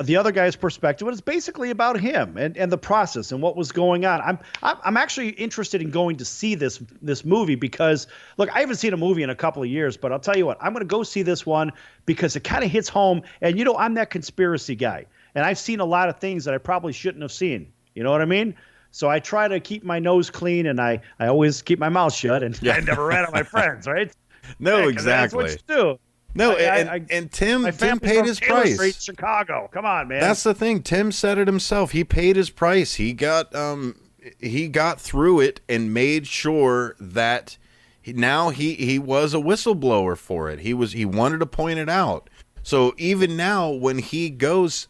the other guy's perspective, but it's basically about him and the process and what was going on. I'm actually interested in going to see this movie because, look, I haven't seen a movie in a couple of years, but I'll tell you what, I'm going to go see this one because it kind of hits home. And, I'm that conspiracy guy, and I've seen a lot of things that I probably shouldn't have seen. You know what I mean? So I try to keep my nose clean, and I always keep my mouth shut, and I never rat at my friends, right? No, exactly. That's what you do. No, and Tim paid his price. Street, Chicago. Come on, man. That's the thing. Tim said it himself. He paid his price. He got through it and made sure that he was a whistleblower for it. He wanted to point it out. So even now, when he goes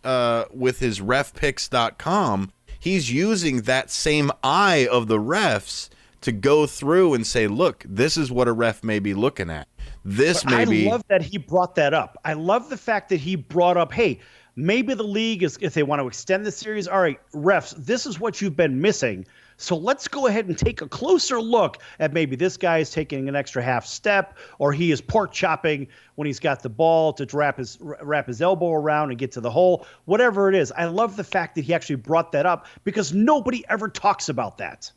with his refpicks.com, he's using that same eye of the refs to go through and say, look, this is what a ref may be looking at. I love that he brought that up. I love the fact that he brought up, hey, maybe the league is, if they want to extend the series, all right, refs, this is what you've been missing. So let's go ahead and take a closer look at maybe this guy is taking an extra half step, or he is pork chopping when he's got the ball to wrap his elbow around and get to the hole, whatever it is. I love the fact that he actually brought that up because nobody ever talks about that.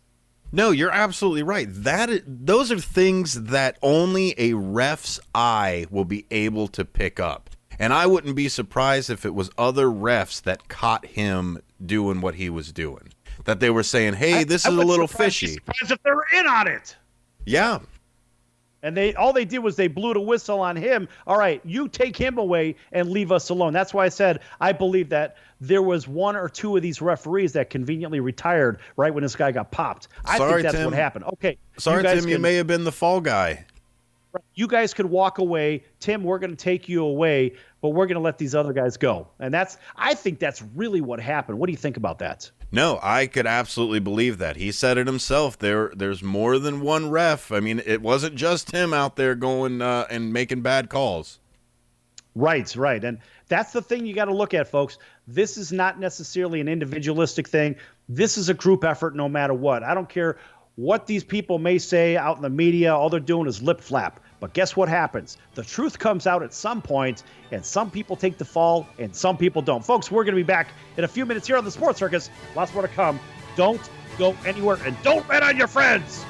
No, you're absolutely right. Those are things that only a ref's eye will be able to pick up. And I wouldn't be surprised if it was other refs that caught him doing what he was doing. That they were saying, hey, this is a little fishy. Surprised if they were in on it. Yeah. And all they did was they blew the whistle on him. All right, you take him away and leave us alone. That's why I said I believe that there was 1 or 2 of these referees that conveniently retired right when this guy got popped. I think that's what happened. Okay. Sorry, Tim, you may have been the fall guy. You guys could walk away. Tim, we're going to take you away, but we're going to let these other guys go. And I think that's really what happened. What do you think about that? No, I could absolutely believe that. He said it himself. There's more than one ref. I mean, it wasn't just him out there going and making bad calls. Right. And that's the thing you got to look at, folks. This is not necessarily an individualistic thing. This is a group effort no matter what. I don't care what these people may say out in the media. All they're doing is lip flap. But guess what happens? The truth comes out at some point, and some people take the fall, and some people don't. Folks, we're going to be back in a few minutes here on the Sports Circus. Lots more to come. Don't go anywhere, and don't bet on your friends.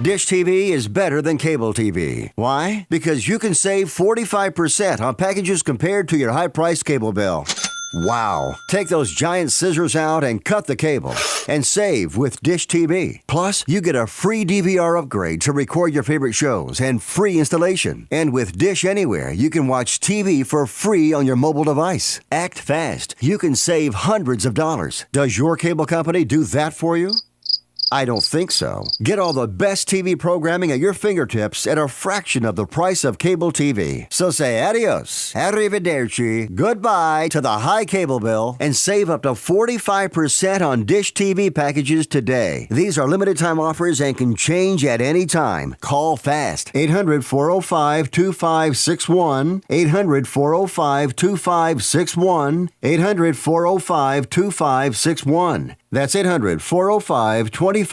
Dish TV is better than cable TV. Why? Because you can save 45% on packages compared to your high-priced cable bill. Wow. Take those giant scissors out and cut the cable and save with Dish TV. Plus, you get a free DVR upgrade to record your favorite shows and free installation. And with Dish Anywhere, you can watch TV for free on your mobile device. Act fast. You can save hundreds of dollars. Does your cable company do that for you? I don't think so. Get all the best TV programming at your fingertips at a fraction of the price of cable TV. So say adios, arrivederci, goodbye to the high cable bill and save up to 45% on Dish TV packages today. These are limited time offers and can change at any time. Call fast. 800-405-2561. 800-405-2561. 800-405-2561. That's 800-405-2561.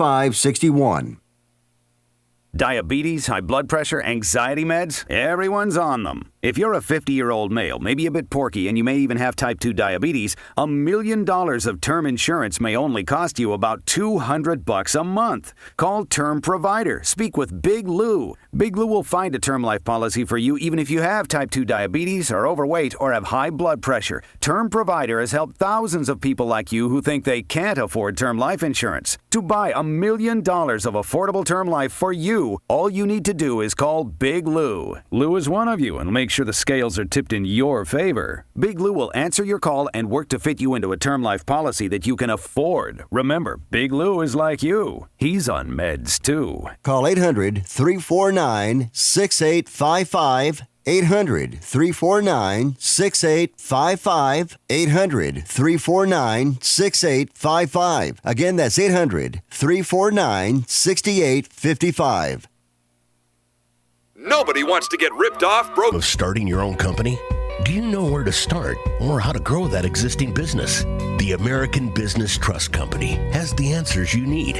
Diabetes, high blood pressure, anxiety meds, everyone's on them. If you're a 50-year-old male, maybe a bit porky, and you may even have type 2 diabetes, $1 million of term insurance may only cost you about $200 a month. Call Term Provider. Speak with Big Lou. Big Lou will find a term life policy for you even if you have type 2 diabetes, are overweight, or have high blood pressure. Term Provider has helped thousands of people like you who think they can't afford term life insurance. To buy $1 million of affordable term life for you, all you need to do is call Big Lou. Lou is one of you and will make sure the scales are tipped in your favor. Big Lou will answer your call and work to fit you into a term life policy that you can afford. Remember, Big Lou is like you. He's on meds too. Call 800-349-6855. 800-349-6855. 800-349-6855. Again, that's 800-349-6855. Nobody wants to get ripped off, broke. Of starting your own company? Do you know where to start or how to grow that existing business? The American Business Trust Company has the answers you need.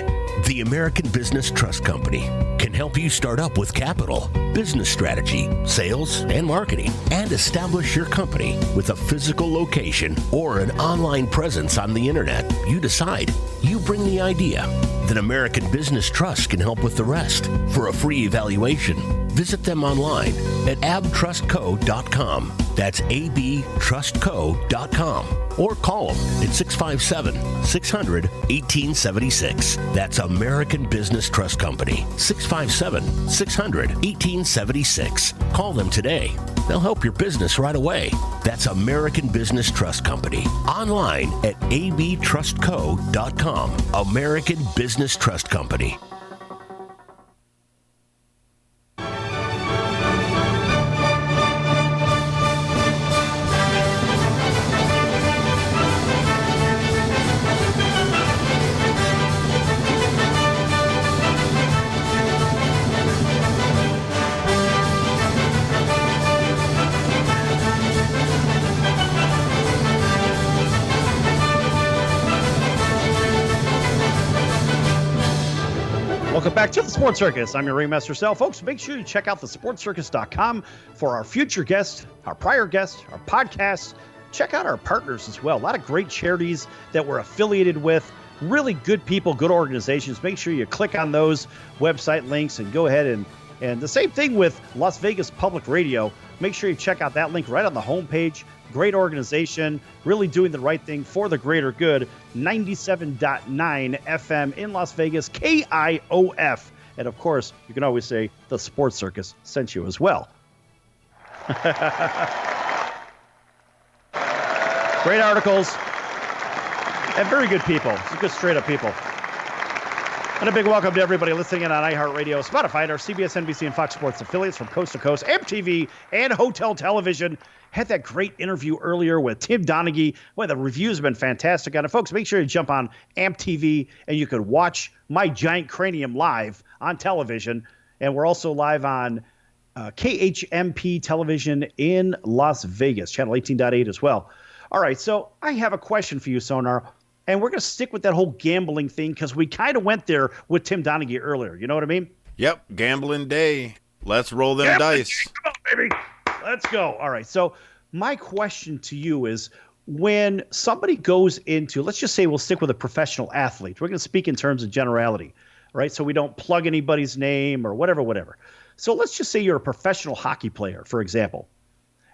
The American Business Trust Company can help you start up with capital, business strategy, sales, and marketing, and establish your company with a physical location or an online presence on the internet. You decide. You bring the idea. Then American Business Trust can help with the rest. For a free evaluation, visit them online at abtrustco.com. That's abtrustco.com. Or call them at 657-600-1876. That's American Business Trust Company. 657-600-1876. Call them today. They'll help your business right away. That's American Business Trust Company. Online at abtrustco.com. American Business Trust Company. Welcome back to the Sports Circus. I'm your Ringmaster Sal. Folks, make sure you check out thesportscircus.com for our future guests, our prior guests, our podcasts. Check out our partners as well. A lot of great charities that we're affiliated with. Really good people, good organizations. Make sure you click on those website links and go ahead and the same thing with Las Vegas Public Radio. Make sure you check out that link right on the homepage. Great organization, really doing the right thing for the greater good. 97.9 FM in Las Vegas, KIOF. And of course, you can always say the Sports Circus sent you as well. Great articles and very good people. Some good straight up people. And a big welcome to everybody listening in on iHeartRadio, Spotify, and our CBS, NBC, and Fox Sports affiliates from coast to coast, MTV, and Hotel Television. Had that great interview earlier with Tim Donaghy. Boy, the reviews have been fantastic on it. Folks, make sure you jump on AMP TV, and you can watch my giant cranium live on television. And we're also live on KHMP television in Las Vegas, channel 18.8 as well. All right, so I have a question for you, Sonar. And we're going to stick with that whole gambling thing because we kind of went there with Tim Donaghy earlier. You know what I mean? Yep, gambling day. Let's roll them dice. Come on, baby. Let's go. All right, so my question to you is when somebody goes into, let's just say we'll stick with a professional athlete. We're going to speak in terms of generality, right? So we don't plug anybody's name or whatever. So let's just say you're a professional hockey player, for example.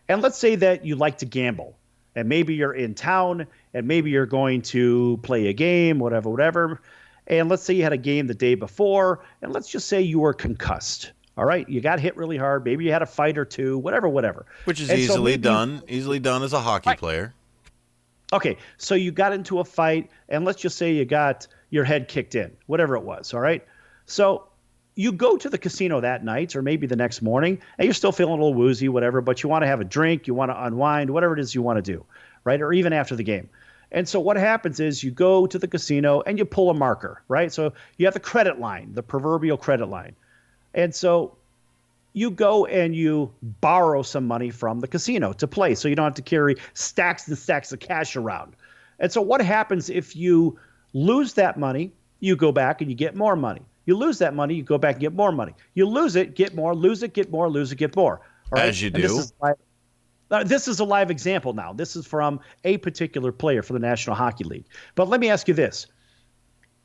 And let's say that you like to gamble. And maybe you're in town, and maybe you're going to play a game, whatever. And let's say you had a game the day before, and let's just say you were concussed. All right, you got hit really hard. Maybe you had a fight or two, whatever. Which is easily done as a hockey player. Okay, so you got into a fight, and let's just say you got your head kicked in, whatever it was. All right, so you go to the casino that night or maybe the next morning, and you're still feeling a little woozy, whatever, but you want to have a drink, you want to unwind, whatever it is you want to do, right? Or even after the game. And so what happens is you go to the casino and you pull a marker, right? So you have the credit line, the proverbial credit line. And so you go and you borrow some money from the casino to play so you don't have to carry stacks and stacks of cash around. And so what happens if you lose that money, you go back and you get more money. You lose that money, you go back and get more money. You lose it, get more, lose it, get more, lose it, get more. All right? As you do. This is a live example now. This is from a particular player for the National Hockey League. But let me ask you this.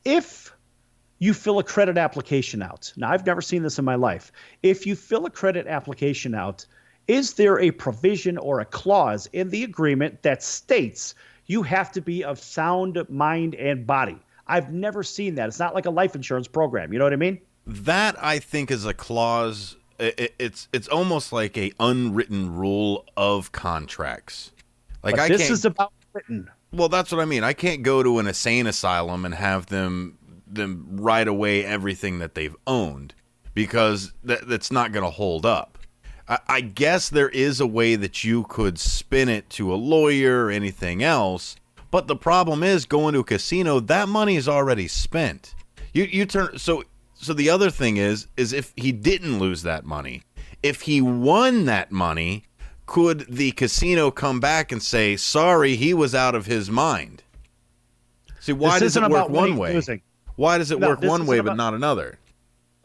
If you fill a credit application out, now I've never seen this in my life. If you fill a credit application out, is there a provision or a clause in the agreement that states you have to be of sound mind and body? I've never seen that. It's not like a life insurance program. You know what I mean? That, I think, is a clause. It's almost like a unwritten rule of contracts. Like but this is about written. Well, that's what I mean. I can't go to an insane asylum and have them write away everything that they've owned because that's not going to hold up. I guess there is a way that you could spin it to a lawyer or anything else. But the problem is going to a casino, that money is already spent. You turn so the other thing is if he didn't lose that money, if he won that money, could the casino come back and say, sorry, he was out of his mind? See, why does it work one way? Why does it work one way but not another?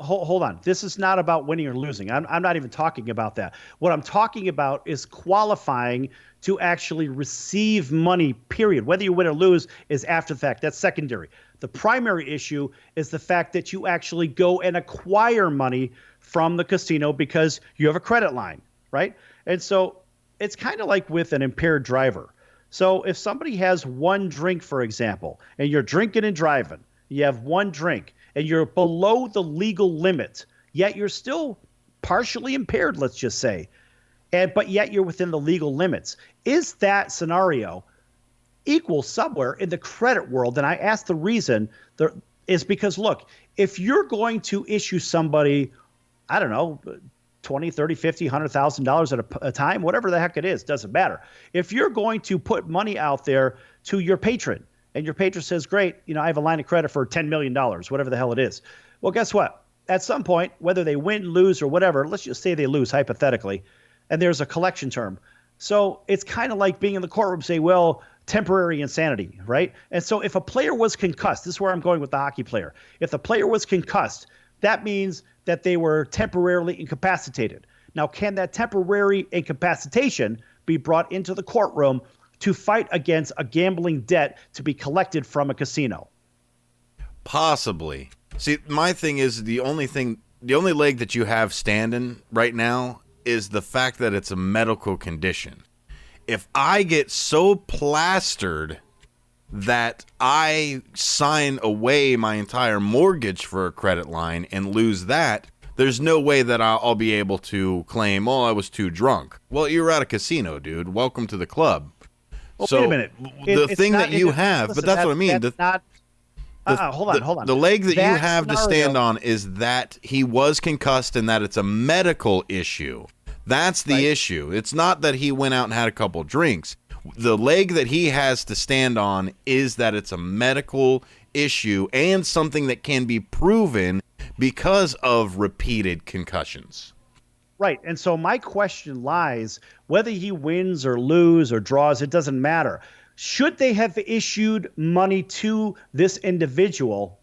Hold on. This is not about winning or losing. I'm not even talking about that. What I'm talking about is qualifying to actually receive money, period. Whether you win or lose is after the fact. That's secondary. The primary issue is the fact that you actually go and acquire money from the casino because you have a credit line, right? And so it's kind of like with an impaired driver. So if somebody has one drink, for example, and you're drinking and driving, you have one drink, and you're below the legal limit, yet you're still partially impaired, let's just say, but yet you're within the legal limits. Is that scenario equal somewhere in the credit world? And I ask the reason is because, look, if you're going to issue somebody, I don't know, $20, $30, $50, $100,000 at a time, whatever the heck it is, doesn't matter. If you're going to put money out there to your patron, and your patron says, great, I have a line of credit for $10 million, whatever the hell it is. Well, guess what? At some point, whether they win, lose, or whatever, let's just say they lose hypothetically, and there's a collection term. So it's kind of like being in the courtroom saying, well, temporary insanity, right? And so if a player was concussed, this is where I'm going with the hockey player. If the player was concussed, that means that they were temporarily incapacitated. Now, can that temporary incapacitation be brought into the courtroom to fight against a gambling debt to be collected from a casino? Possibly. See, my thing is the only leg that you have standing right now is the fact that it's a medical condition. If I get so plastered that I sign away my entire mortgage for a credit line and lose that, there's no way that I'll be able to claim, I was too drunk. Well, you're at a casino, dude. Welcome to the club. Well, wait a minute. The thing that you have, but that's what I mean. Hold on. The leg that you That have to scenario- stand on is that he was concussed and that it's a medical issue. That's the issue. It's not that he went out and had a couple drinks. The leg that he has to stand on is that it's a medical issue and something that can be proven because of repeated concussions. Right. And so my question lies, whether he wins or loses or draws, it doesn't matter. Should they have issued money to this individual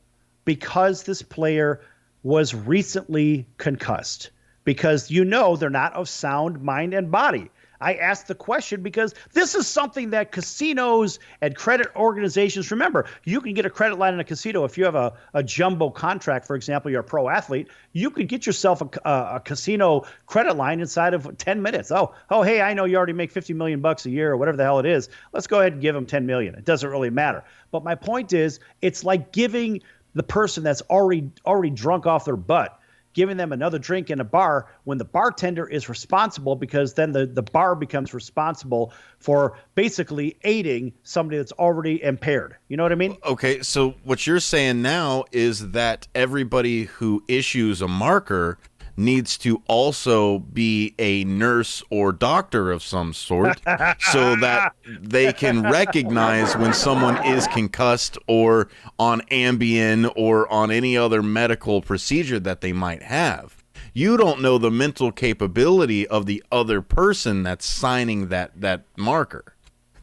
because this player was recently concussed? Because they're not of sound mind and body. I asked the question because this is something that casinos and credit organizations, remember, you can get a credit line in a casino. If you have a jumbo contract, for example, you're a pro athlete, you could get yourself a casino credit line inside of 10 minutes. Oh, hey, I know you already make $50 million a year or whatever the hell it is. Let's go ahead and give them $10 million. It doesn't really matter. But my point is, it's like giving the person that's already drunk off their butt, giving them another drink in a bar when the bartender is responsible, because then the bar becomes responsible for basically aiding somebody that's already impaired. You know what I mean? Okay, so what you're saying now is that everybody who issues a marker needs to also be a nurse or doctor of some sort so that they can recognize when someone is concussed or on Ambien or on any other medical procedure that they might have. You don't know the mental capability of the other person that's signing that marker.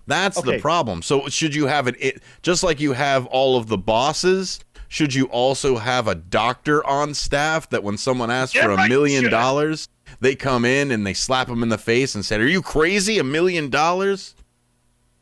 That's the problem. So should you have it just like you have all of the bosses? Should you also have a doctor on staff that when someone asks for $1 million, they come in and they slap them in the face and say, "Are you crazy? $1 million?"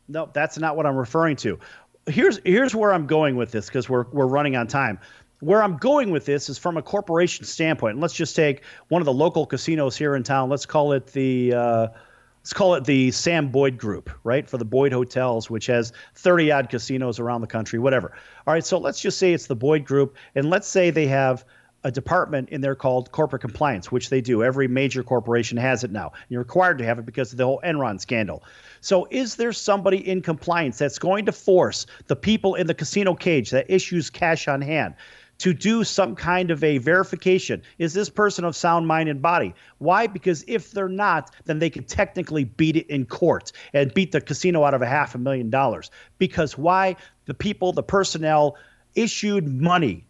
No, that's not what I'm referring to. Here's where I'm going with this, because we're running on time. Where I'm going with this is from a corporation standpoint. And let's just take one of the local casinos here in town. Let's call it the Sam Boyd Group, right? For the Boyd Hotels, which has 30-odd casinos around the country, whatever. All right, so let's just say it's the Boyd Group, and let's say they have a department in there called corporate compliance, which they do. Every major corporation has it now. You're required to have it because of the whole Enron scandal. So is there somebody in compliance that's going to force the people in the casino cage that issues cash on hand to do some kind of a verification? Is this person of sound mind and body? Why? Because if they're not, then they could technically beat it in court and beat the casino out of $500,000. Because why? The personnel issued money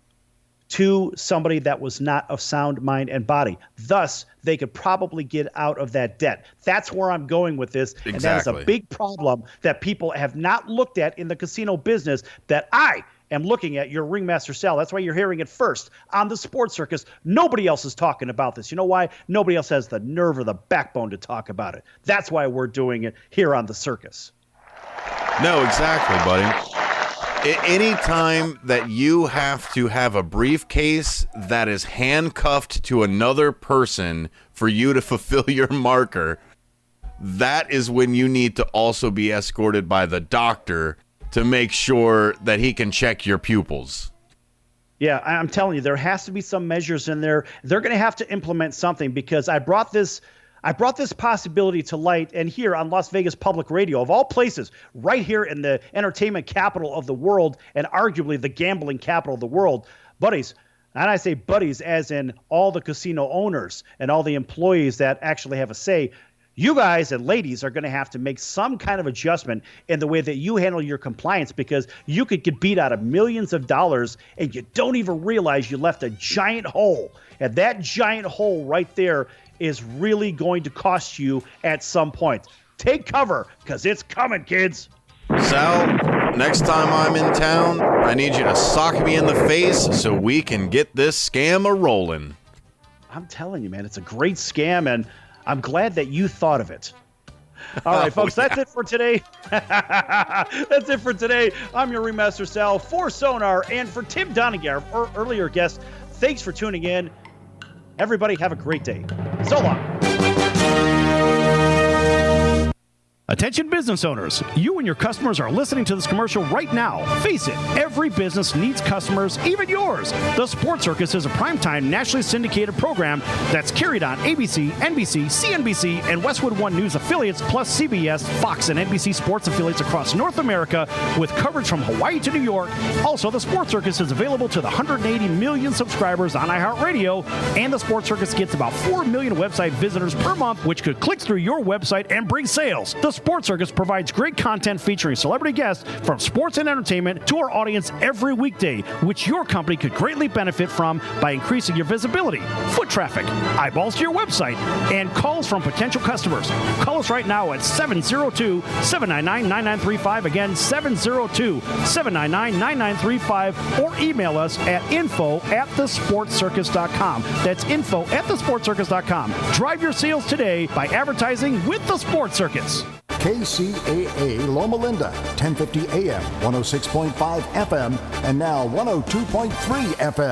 to somebody that was not of sound mind and body. Thus, they could probably get out of that debt. That's where I'm going with this. Exactly. And that is a big problem that people have not looked at in the casino business that I am looking at. Your Ringmaster Sal. That's why you're hearing it first on the Sports Circus. Nobody else is talking about this. You know why? Nobody else has the nerve or the backbone to talk about it. That's why we're doing it here on the circus. No, exactly, buddy. Any time that you have to have a briefcase that is handcuffed to another person for you to fulfill your marker, that is when you need to also be escorted by the doctor to make sure that he can check your pupils. Yeah, I'm telling you, there has to be some measures in there. They're going to have to implement something, because I brought this possibility to light, and here on Las Vegas Public Radio, of all places, right here in the entertainment capital of the world and arguably the gambling capital of the world, buddies, and I say buddies as in all the casino owners and all the employees that actually have a say, you guys and ladies are going to have to make some kind of adjustment in the way that you handle your compliance, because you could get beat out of millions of dollars and you don't even realize you left a giant hole. And that giant hole right there is really going to cost you at some point. Take cover, because it's coming, kids. Sal, next time I'm in town, I need you to sock me in the face so we can get this scam a-rolling. I'm telling you, man, it's a great scam, and I'm glad that you thought of it. All right, folks, that's it for today. That's it for today. I'm your Ringmaster Sal for Sonar, and for Tim Donaghy, our earlier guest. Thanks for tuning in. Everybody have a great day. So long. Attention business owners, you and your customers are listening to this commercial right now. Face it, every business needs customers, even yours. The Sports Circus is a primetime nationally syndicated program that's carried on ABC, NBC, CNBC, and Westwood One News affiliates, plus CBS, Fox, and NBC sports affiliates across North America, with coverage from Hawaii to New York. Also, the Sports Circus is available to the 180 million subscribers on iHeartRadio, and the Sports Circus gets about 4 million website visitors per month, which could click through your website and bring sales. The Sports Circus provides great content featuring celebrity guests from sports and entertainment to our audience every weekday, which your company could greatly benefit from by increasing your visibility, foot traffic, eyeballs to your website, and calls from potential customers. Call us right now at 702-799-9935. Again, 702-799-9935, or email us at info@thesportscircus.com. That's info@thesportscircus.com. Drive your sales today by advertising with the Sports Circus. KCAA Loma Linda, 1050 AM, 106.5 FM, and now 102.3 FM.